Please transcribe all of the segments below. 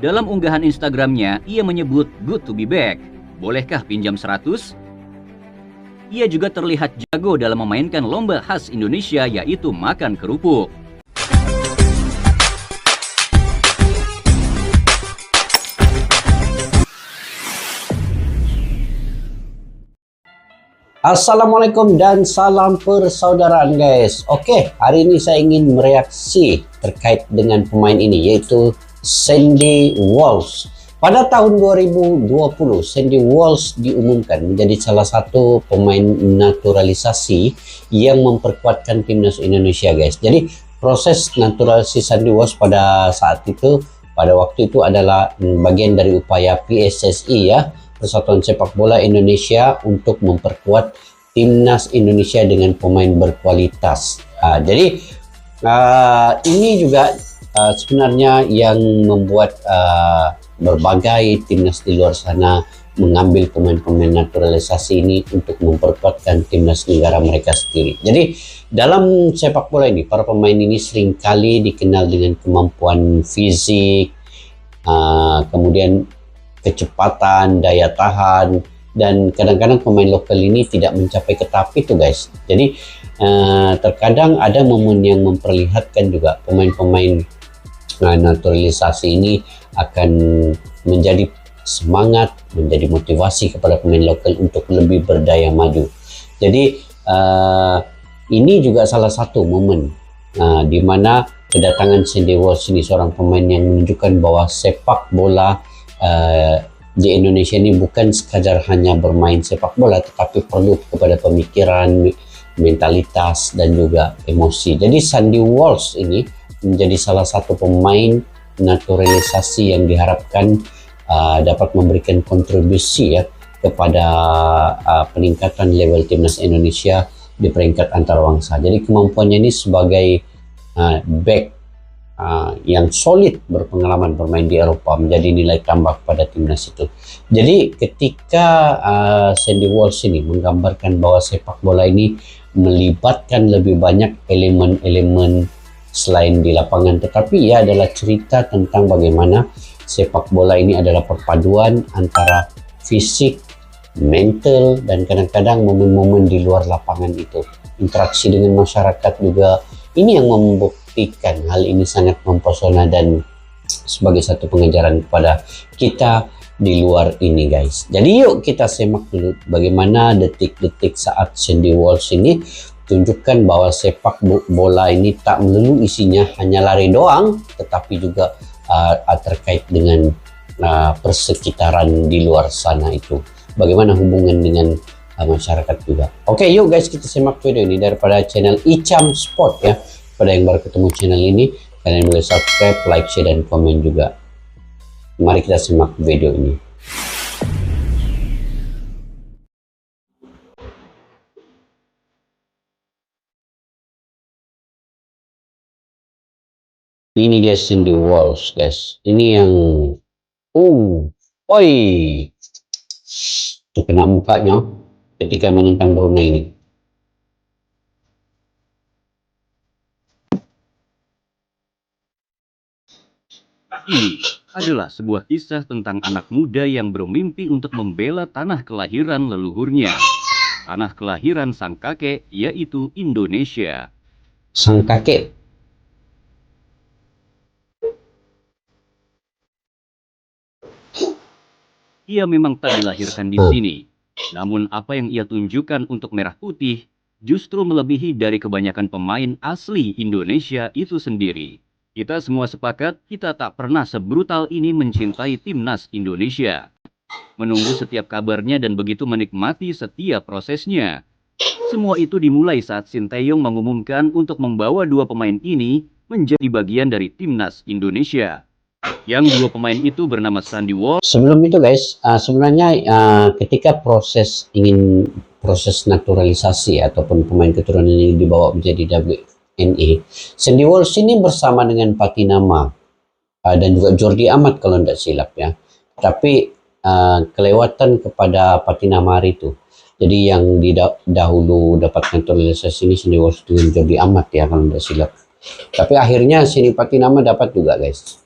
Dalam unggahan Instagramnya, ia menyebut good to be back. Bolehkah pinjam 100? Ia juga terlihat jago dalam memainkan lomba khas Indonesia, yaitu makan kerupuk. Assalamualaikum dan salam persaudaraan guys. Oke, hari ini saya ingin mereaksi terkait dengan pemain ini, yaitu Sandy Walsh. Pada tahun 2020, Sandy Walsh diumumkan menjadi salah satu pemain naturalisasi yang memperkuatkan timnas Indonesia guys. Jadi proses naturalisasi Sandy Walsh pada saat itu, pada waktu itu adalah bagian dari upaya PSSI ya, Persatuan Sepak Bola Indonesia, untuk memperkuat timnas Indonesia dengan pemain berkualitas. Jadi ini juga sebenarnya yang membuat berbagai timnas di luar sana mengambil pemain-pemain naturalisasi ini untuk memperkuatkan timnas negara mereka sendiri. Jadi dalam sepak bola ini, para pemain ini seringkali dikenal dengan kemampuan fisik, kemudian kecepatan, daya tahan, dan kadang-kadang pemain lokal ini tidak mencapai ke tahap itu guys. Jadi terkadang ada momen yang memperlihatkan juga pemain-pemain naturalisasi ini akan menjadi semangat, menjadi motivasi kepada pemain lokal untuk lebih berdaya maju. Jadi ini juga salah satu momen di mana kedatangan Sandy Walsh ini, seorang pemain yang menunjukkan bahwa sepak bola di Indonesia ini bukan sekadar hanya bermain sepak bola, tetapi perlu kepada pemikiran, mentalitas, dan juga emosi. Jadi Sandy Walsh ini menjadi salah satu pemain naturalisasi yang diharapkan dapat memberikan kontribusi ya kepada peningkatan level timnas Indonesia di peringkat antarabangsa. Jadi kemampuannya ini sebagai back yang solid, berpengalaman bermain di Eropa, menjadi nilai tambah pada timnas itu. Jadi ketika Sandy Walsh ini menggambarkan bahwa sepak bola ini melibatkan lebih banyak elemen-elemen selain di lapangan, tetapi ia adalah cerita tentang bagaimana sepak bola ini adalah perpaduan antara fisik, mental, dan kadang-kadang momen-momen di luar lapangan itu. Interaksi dengan masyarakat juga, ini yang membuktikan hal ini sangat mempesona dan sebagai satu pengajaran kepada kita di luar ini guys. Jadi yuk kita simak dulu bagaimana detik-detik saat Sandy Walsh ini tunjukkan bahwa sepak bola ini tak melulu isinya hanya lari doang, tetapi juga terkait dengan persekitaran di luar sana itu. Bagaimana hubungan dengan masyarakat juga. Oke, yuk guys kita simak video ini daripada channel Icam Sport ya. Pada yang baru ketemu channel ini, kalian boleh subscribe, like, share, dan komen juga. Mari kita simak video ini. Ini guys, Sandy Walsh guys. Ini yang oi, terkena mukanya ketika menentang Brunei ini. Ini adalah sebuah kisah tentang anak muda yang bermimpi untuk membela tanah kelahiran leluhurnya. Tanah kelahiran sang kakek, yaitu Indonesia. Sang kakek. Ia memang tak dilahirkan di sini. Namun apa yang ia tunjukkan untuk merah putih justru melebihi dari kebanyakan pemain asli Indonesia itu sendiri. Kita semua sepakat kita tak pernah sebrutal ini mencintai timnas Indonesia. Menunggu setiap kabarnya dan begitu menikmati setiap prosesnya. Semua itu dimulai saat Sinteyong mengumumkan untuk membawa dua pemain ini menjadi bagian dari timnas Indonesia. Yang dua pemain itu bernama Sandy Walsh. Sebelum itu guys, sebenarnya ketika proses naturalisasi ataupun pemain keturunan ini dibawa menjadi WNA, Sandy Walsh ini bersama dengan Patinama dan juga Jordi Amat kalau tidak silap ya. Tapi kelewatan kepada Patinama hari itu. Jadi yang dahulu dapat naturalisasi ini Sandy Walsh dengan Jordi Amat ya kalau tidak silap. Tapi akhirnya Sini Patinama dapat juga guys.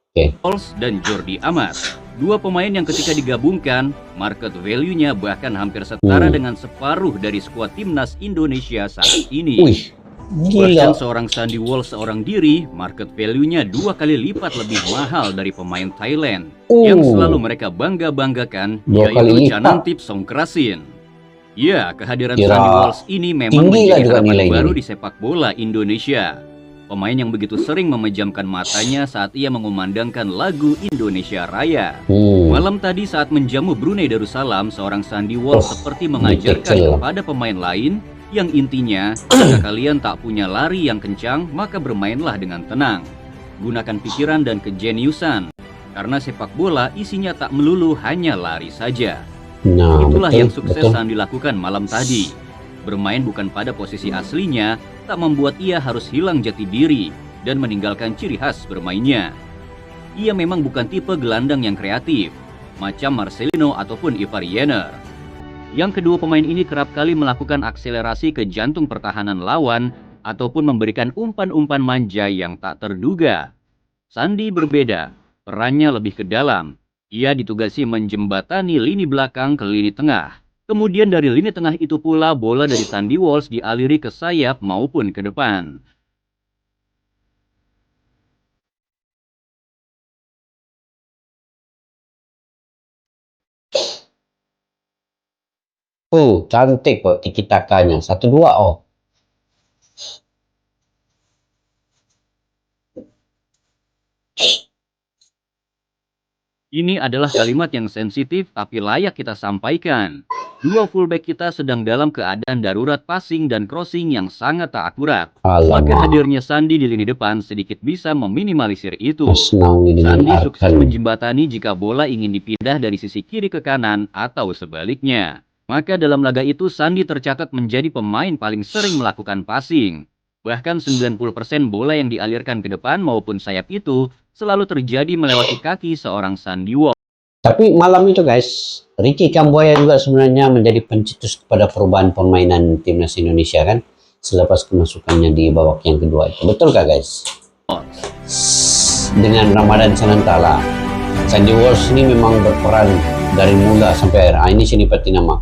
Oke. Walsh dan Jordi Amat. Dua pemain yang ketika digabungkan, market value-nya bahkan hampir setara dengan separuh dari skuad timnas Indonesia saat ini. Wih, Bahkan gila. seorang Sandy Walsh seorang diri, market value-nya 2 kali lipat lebih mahal dari pemain Thailand yang selalu mereka bangga-banggakan, 2 kali yaitu lipat. Chanantip Songkrasin. Ya, kehadiran Kira Sandy Walsh ini memang tinggi lah menjadi juga harapan nilainya baru nih. di sepak bola Indonesia. Pemain yang begitu sering memejamkan matanya saat ia mengumandangkan lagu Indonesia Raya. Malam tadi saat menjamu Brunei Darussalam, seorang Sandy Walsh seperti mengajarkan dikecil. kepada pemain lain yang intinya, jika kalian tak punya lari yang kencang, maka bermainlah dengan tenang. Gunakan pikiran dan kejeniusan, karena sepak bola isinya tak melulu hanya lari saja. Nah, Itulah betul, yang sukses betul. Sandy lakukan malam tadi. Bermain bukan pada posisi aslinya, tak membuat ia harus hilang jati diri dan meninggalkan ciri khas bermainnya. Ia memang bukan tipe gelandang yang kreatif, macam Marcelino ataupun Ivar Jenner. Yang kedua pemain ini kerap kali melakukan akselerasi ke jantung pertahanan lawan ataupun memberikan umpan-umpan manja yang tak terduga. Sandy berbeda, perannya lebih ke dalam. Ia ditugasi menjembatani lini belakang ke lini tengah. Kemudian dari lini tengah itu pula bola dari Sandy Walsh dialiri ke sayap maupun ke depan. Cantik kok tiki-takanya. 1-2 oh. Ini adalah kalimat yang sensitif tapi layak kita sampaikan. Dua fullback kita sedang dalam keadaan darurat passing dan crossing yang sangat tak akurat. Maka hadirnya Sandy di lini depan sedikit bisa meminimalisir itu. Sandy sukses menjembatani jika bola ingin dipindah dari sisi kiri ke kanan atau sebaliknya. Maka dalam laga itu Sandy tercatat menjadi pemain paling sering melakukan passing. Bahkan 90% bola yang dialirkan ke depan maupun sayap itu selalu terjadi melewati kaki seorang Sandy Walsh. Tapi malam itu guys, Ricky Kambuaya juga sebenarnya menjadi pencetus kepada perubahan permainan timnas Indonesia kan, selepas kemasukannya di babak yang kedua itu. Betul kah guys? Dengan Ramadan Sanantala, Sandy Walsh ini memang berperan dari mula sampai akhir. Ini sini peti nama.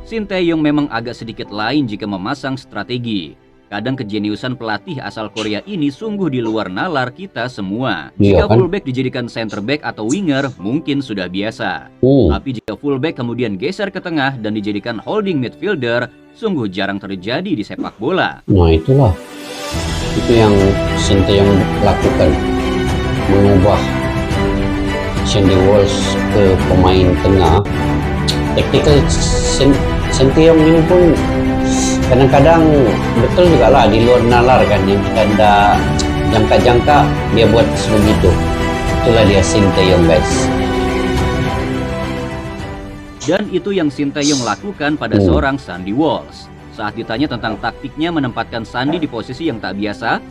Sinteyong memang agak sedikit lain jika memasang strategi. Kadang kejeniusan pelatih asal Korea ini sungguh di luar nalar kita semua. Jika fullback dijadikan center back atau winger, mungkin sudah biasa. Tapi jika fullback kemudian geser ke tengah dan dijadikan holding midfielder, sungguh jarang terjadi di sepak bola. Nah itulah, itu yang Sinteyong lakukan, mengubah Sandy Walsh ke pemain tengah. Tactical Sinteyong ini pun kadang-kadang betul juga lah di luar nalar kan, yang kita tidak jangka-jangka dia buat begitu. Itulah dia Sinteyong guys. Dan itu yang Sinteyong lakukan pada seorang Sandy Walsh. Saat ditanya tentang taktiknya menempatkan Sandy di posisi yang tak biasa,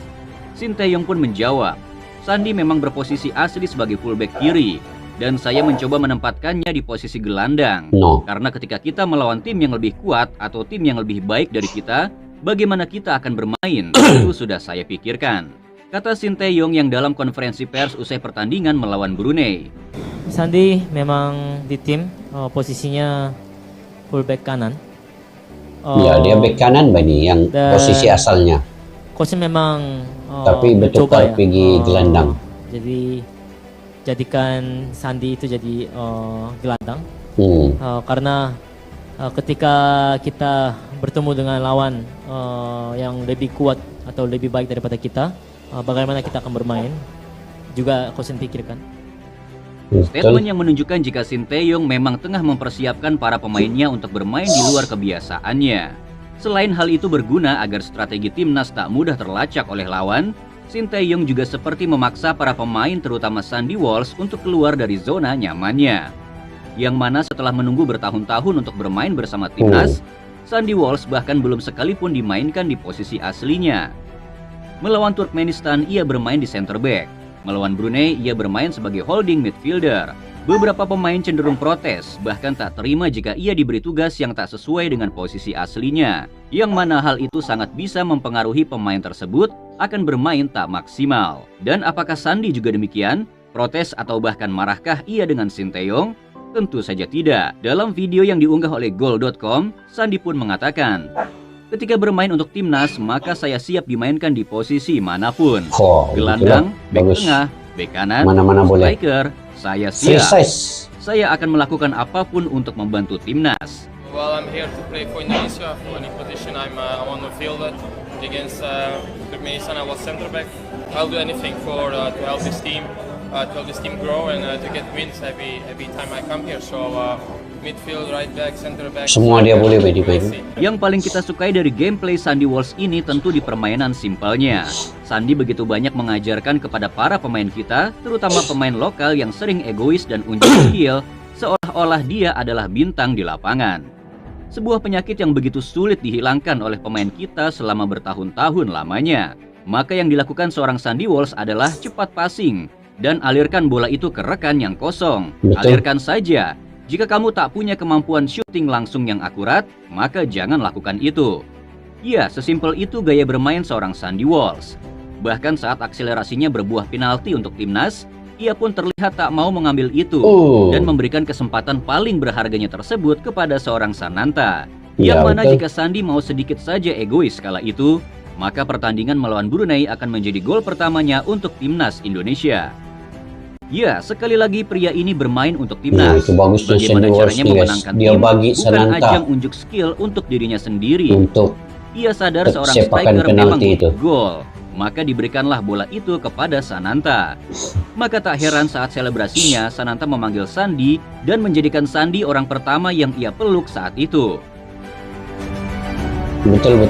Sinteyong pun menjawab, Sandy memang berposisi asli sebagai fullback kiri, dan saya mencoba menempatkannya di posisi gelandang. Karena ketika kita melawan tim yang lebih kuat atau tim yang lebih baik dari kita, bagaimana kita akan bermain, itu sudah saya pikirkan. Kata Sinteyong yang dalam konferensi pers usai pertandingan melawan Brunei. Sandy memang di tim posisinya fullback kanan. Ya, dia back kanan Bani yang posisi asalnya. Coach memang tapi betul pergi gelandang. Jadi jadikan Sandy itu jadi gelandang. Karena ketika kita bertemu dengan lawan yang lebih kuat atau lebih baik daripada kita, bagaimana kita akan bermain juga coach pikirkan. Statement yang menunjukkan jika Sinteyong memang tengah mempersiapkan para pemainnya untuk bermain di luar kebiasaannya. Selain hal itu berguna agar strategi timnas tak mudah terlacak oleh lawan, Sinteyong juga seperti memaksa para pemain terutama Sandy Walsh untuk keluar dari zona nyamannya. Yang mana setelah menunggu bertahun-tahun untuk bermain bersama timnas, Sandy Walsh bahkan belum sekalipun dimainkan di posisi aslinya. Melawan Turkmenistan ia bermain di center back. Melawan Brunei ia bermain sebagai holding midfielder. Beberapa pemain cenderung protes, bahkan tak terima jika ia diberi tugas yang tak sesuai dengan posisi aslinya. Yang mana hal itu sangat bisa mempengaruhi pemain tersebut akan bermain tak maksimal. Dan apakah Sandi juga demikian? Protes atau bahkan marahkah ia dengan Sinteyong? Tentu saja tidak. Dalam video yang diunggah oleh Goal.com, Sandi pun mengatakan, ketika bermain untuk timnas, maka saya siap dimainkan di posisi manapun. Gelandang, bek tengah, bek kanan, mana-mana boleh. striker, saya Free siap. size. Saya akan melakukan apapun untuk membantu timnas. Well, I'm here to play for Indonesia. For any position I'm on the field against Turkmenistan, I was center back. I'll do anything to help this team grow and to get wins every time I come here. So midfield, right back, center back. Semua dia boleh dimain. Yang paling kita sukai dari gameplay Sandy Walsh ini tentu di permainan simpelnya. Sandi begitu banyak mengajarkan kepada para pemain kita, terutama pemain lokal yang sering egois dan unjuk skill, seolah-olah dia adalah bintang di lapangan. Sebuah penyakit yang begitu sulit dihilangkan oleh pemain kita selama bertahun-tahun lamanya. Maka yang dilakukan seorang Sandy Walsh adalah cepat passing dan alirkan bola itu ke rekan yang kosong. Betul. Alirkan saja. Jika kamu tak punya kemampuan syuting langsung yang akurat, maka jangan lakukan itu. Ya, sesimpel itu gaya bermain seorang Sandy Walsh. Bahkan saat akselerasinya berbuah penalti untuk timnas, ia pun terlihat tak mau mengambil itu dan memberikan kesempatan paling berharganya tersebut kepada seorang Sananta. Yang mana jika Sandi mau sedikit saja egois kala itu, maka pertandingan melawan Brunei akan menjadi gol pertamanya untuk timnas Indonesia. Ya, sekali lagi pria ini bermain untuk timnas. Itu bagus tuh Bagaimana Sandy caranya Walsh, memenangkan dia tim, bagi bukan Sananta ajang unjuk skill untuk dirinya sendiri. untuk Ia sadar seorang sepakan striker memang penalti itu. butuh gol, maka diberikanlah bola itu kepada Sananta. Maka tak heran saat selebrasinya, Sananta memanggil Sandi dan menjadikan Sandi orang pertama yang ia peluk saat itu. Betul.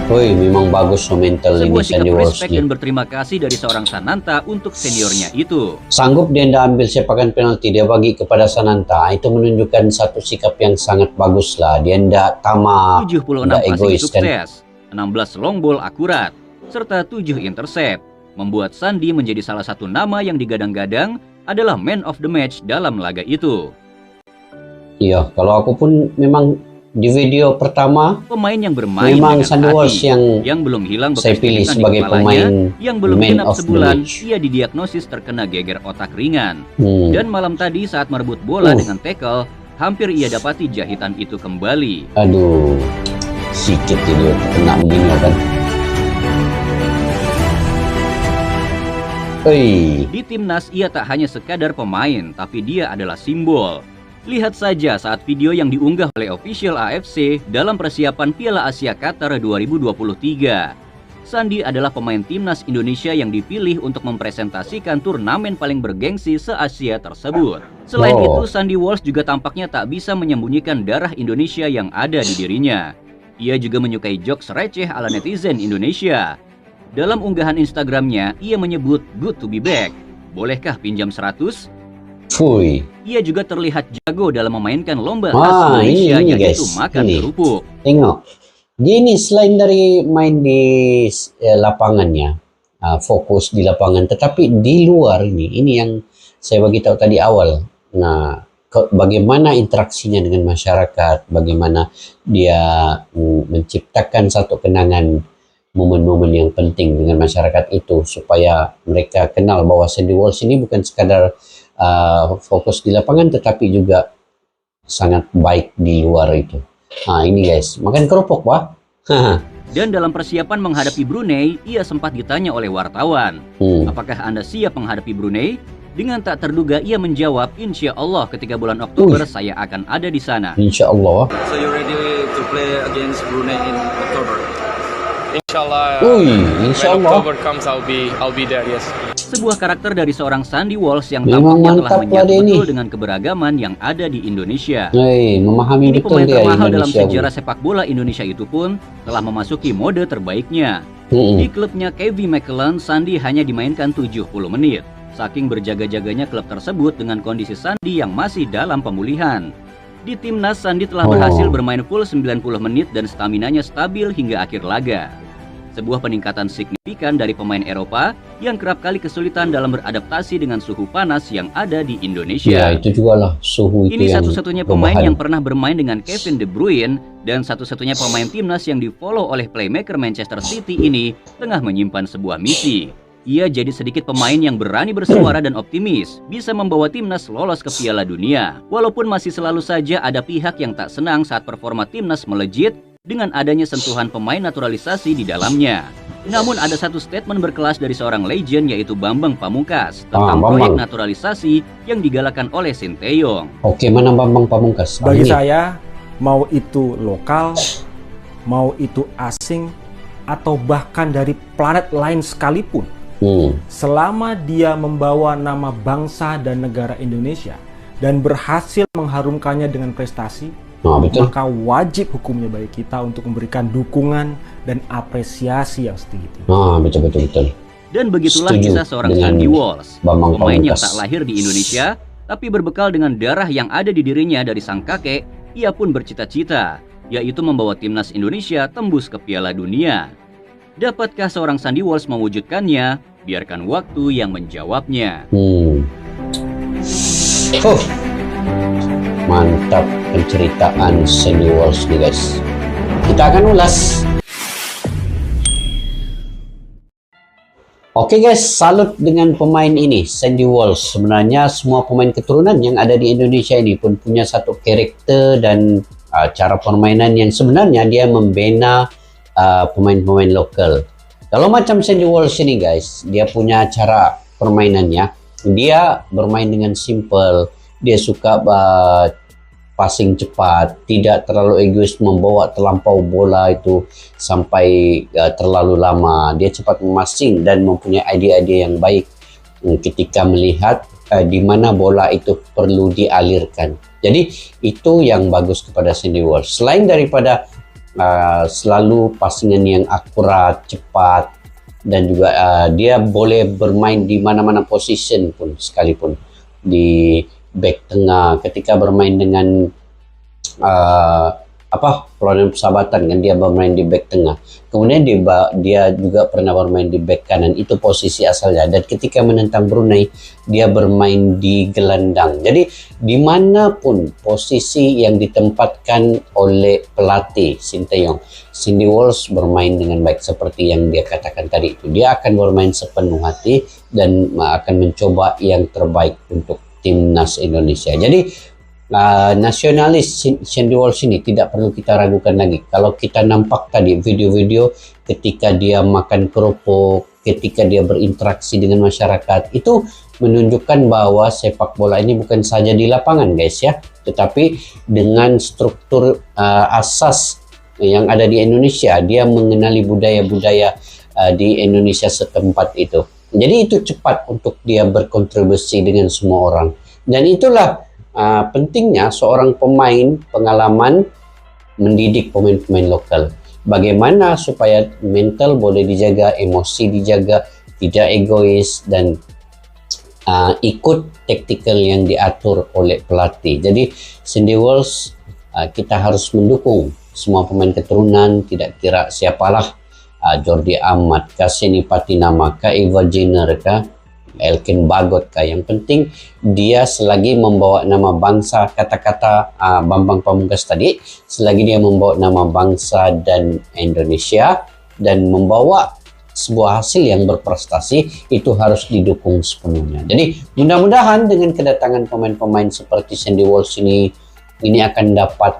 Woi, memang bagus so mental ini Sebuah Sandy sikap Walsh respect nih. dan berterima kasih dari seorang Sananta untuk seniornya itu. Sanggup dia ndak ambil sepakan penalti, dia bagi kepada Sananta. Itu menunjukkan satu sikap yang sangat bagus lah. Dia ndak tamak, 76 ndak passing egois kan. sukses, 16 long ball akurat, serta 7 intercept, membuat Sandi menjadi salah satu nama yang digadang-gadang adalah man of the match dalam laga itu. Iya, kalau aku pun memang di video pertama Pemain yang bermain memang dengan Sandy Walsh hati, yang belum hilang saya bekas pilih gigitan di sebagai kepalanya, pemain yang belum man genap of the sebulan, match. ia didiagnosis terkena geger otak ringan. Hmm. Dan malam tadi saat merebut bola dengan tackle, hampir ia dapati jahitan itu kembali. Aduh, sikit dia kena begini kan. Di timnas ia tak hanya sekadar pemain, tapi dia adalah simbol. Lihat saja saat video yang diunggah oleh official AFC dalam persiapan Piala Asia Qatar 2023. Sandi adalah pemain timnas Indonesia yang dipilih untuk mempresentasikan turnamen paling bergengsi se-Asia tersebut. Selain itu, Sandy Walsh juga tampaknya tak bisa menyembunyikan darah Indonesia yang ada di dirinya. Ia juga menyukai jokes receh ala netizen Indonesia. Dalam unggahan Instagramnya, ia menyebut good to be back. Bolehkah pinjam 100? Fui. Ia juga terlihat jago dalam memainkan lomba khas Indonesia, ini yaitu guys, makan ini. kerupuk. Tengok, dia ini selain dari main di lapangannya, fokus di lapangan, tetapi di luar ini yang saya bagi tahu tadi awal. Nah, bagaimana interaksinya dengan masyarakat, bagaimana dia menciptakan satu kenangan momen-momen yang penting dengan masyarakat itu, supaya mereka kenal bahwa Sandy Walsh ini bukan sekadar fokus di lapangan, tetapi juga sangat baik di luar itu. Nah ini guys, makan kerupuk Pak. Dan dalam persiapan menghadapi Brunei, ia sempat ditanya oleh wartawan, apakah Anda siap menghadapi Brunei? Dengan tak terduga ia menjawab, insya Allah ketika bulan Oktober saya akan ada di sana. Insya Allah. So you ready to play against Brunei in October? Inshallah, insya when Allah. October comes, I'll be there. Yes. Sebuah karakter dari seorang Sandy Walsh yang Memang tampaknya telah mantap lah menyatu dia betul ini. dengan keberagaman yang ada di Indonesia. Memahami Ini betul pemain dia termahal dalam Indonesia. sejarah sepak bola Indonesia itu pun telah memasuki mode terbaiknya. Di klubnya Kevin McClellan, Sandi hanya dimainkan 70 menit. Saking berjaga-jaganya klub tersebut dengan kondisi Sandi yang masih dalam pemulihan. Di timnas, Sandi telah berhasil bermain full 90 menit dan staminanya stabil hingga akhir laga. sebuah peningkatan signifikan dari pemain Eropa yang kerap kali kesulitan dalam beradaptasi dengan suhu panas yang ada di Indonesia. Ya, itu juga lah suhu itu Ini yang satu-satunya pemain yang pernah bermain dengan Kevin De Bruyne dan satu-satunya pemain timnas yang di-follow oleh playmaker Manchester City ini tengah menyimpan sebuah misi. Ia jadi sedikit pemain yang berani bersuara dan optimis, bisa membawa timnas lolos ke Piala Dunia. Walaupun masih selalu saja ada pihak yang tak senang saat performa timnas melejit dengan adanya sentuhan pemain naturalisasi di dalamnya. Namun ada satu statement berkelas dari seorang legend yaitu Bambang Pamungkas tentang proyek naturalisasi yang digalakan oleh Sinteyong. Oke, mana Bambang Pamungkas? Bagi saya, mau itu lokal, mau itu asing, atau bahkan dari planet lain sekalipun, selama dia membawa nama bangsa dan negara Indonesia dan berhasil mengharumkannya dengan prestasi, maka wajib hukumnya bagi kita untuk memberikan dukungan dan apresiasi yang setinggi. Betul. Dan begitulah kisah seorang Sandy Walsh, pemain yang tak lahir di Indonesia, tapi berbekal dengan darah yang ada di dirinya dari sang kakek, ia pun bercita-cita, yaitu membawa timnas Indonesia tembus ke Piala Dunia. Dapatkah seorang Sandy Walsh mewujudkannya? Biarkan waktu yang menjawabnya. Mantap penceritaan Sandy Walsh nih guys. Kita akan ulas. Oke guys, salut dengan pemain ini, Sandy Walsh. Sebenarnya semua pemain keturunan yang ada di Indonesia ini pun punya satu karakter dan cara permainan yang sebenarnya dia membina pemain-pemain lokal. Kalau macam Sandy Walsh ini guys, dia punya cara permainannya. Dia bermain dengan simple. Dia suka passing cepat, tidak terlalu egois membawa terlampau bola itu sampai terlalu lama. Dia cepat memassing dan mempunyai ide-ide yang baik ketika melihat di mana bola itu perlu dialirkan. Jadi itu yang bagus kepada Sandy Walsh. Selain daripada selalu passingan yang akurat, cepat, dan juga dia boleh bermain di mana-mana position pun sekalipun, di back tengah ketika bermain dengan perlawanan persahabatan kan dia bermain di back tengah. Kemudian dia juga pernah bermain di back kanan, itu posisi asalnya. Dan ketika menentang Brunei dia bermain di gelandang. Jadi dimanapun posisi yang ditempatkan oleh pelatih Sinteyong, Sandy Walsh bermain dengan baik seperti yang dia katakan tadi itu. Dia akan bermain sepenuh hati dan akan mencoba yang terbaik untuk timnas Indonesia. Jadi nasionalis Sandy Walsh ini tidak perlu kita ragukan lagi. Kalau kita nampak tadi video-video ketika dia makan kerupuk, ketika dia berinteraksi dengan masyarakat, itu menunjukkan bahwa sepak bola ini bukan saja di lapangan guys ya, tetapi dengan struktur asas yang ada di Indonesia. Dia mengenali budaya-budaya di Indonesia setempat itu. Jadi itu cepat untuk dia berkontribusi dengan semua orang. Dan itulah pentingnya seorang pemain pengalaman mendidik pemain-pemain lokal. Bagaimana supaya mental boleh dijaga, emosi dijaga, tidak egois, dan ikut taktikal yang diatur oleh pelatih. Jadi Sandy Walsh kita harus mendukung semua pemain keturunan, tidak kira siapalah, Jordi Amat, Seni Patinama, Eva Jenner, Elkin Bagot. Yang penting dia selagi membawa nama bangsa, kata-kata Bambang Pamungkas tadi, selagi dia membawa nama bangsa dan Indonesia dan membawa sebuah hasil yang berprestasi, itu harus didukung sepenuhnya. Jadi mudah-mudahan dengan kedatangan pemain-pemain seperti Sandy Walsh ini akan dapat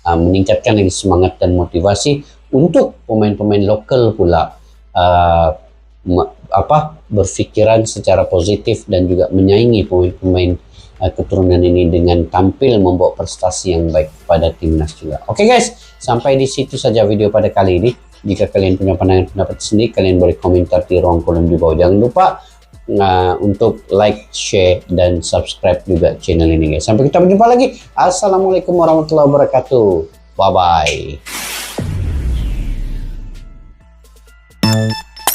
meningkatkan lagi semangat dan motivasi untuk pemain-pemain lokal pula berpikiran secara positif dan juga menyaingi pemain-pemain keturunan ini dengan tampil membawa prestasi yang baik pada timnas juga. Oke guys, sampai di situ saja video pada kali ini. Jika kalian punya pandangan-pendapat sendiri, kalian boleh komentar di ruang kolom di bawah. Jangan lupa untuk like, share, dan subscribe juga channel ini guys. Sampai kita berjumpa lagi. Assalamualaikum warahmatullahi wabarakatuh. Bye-bye.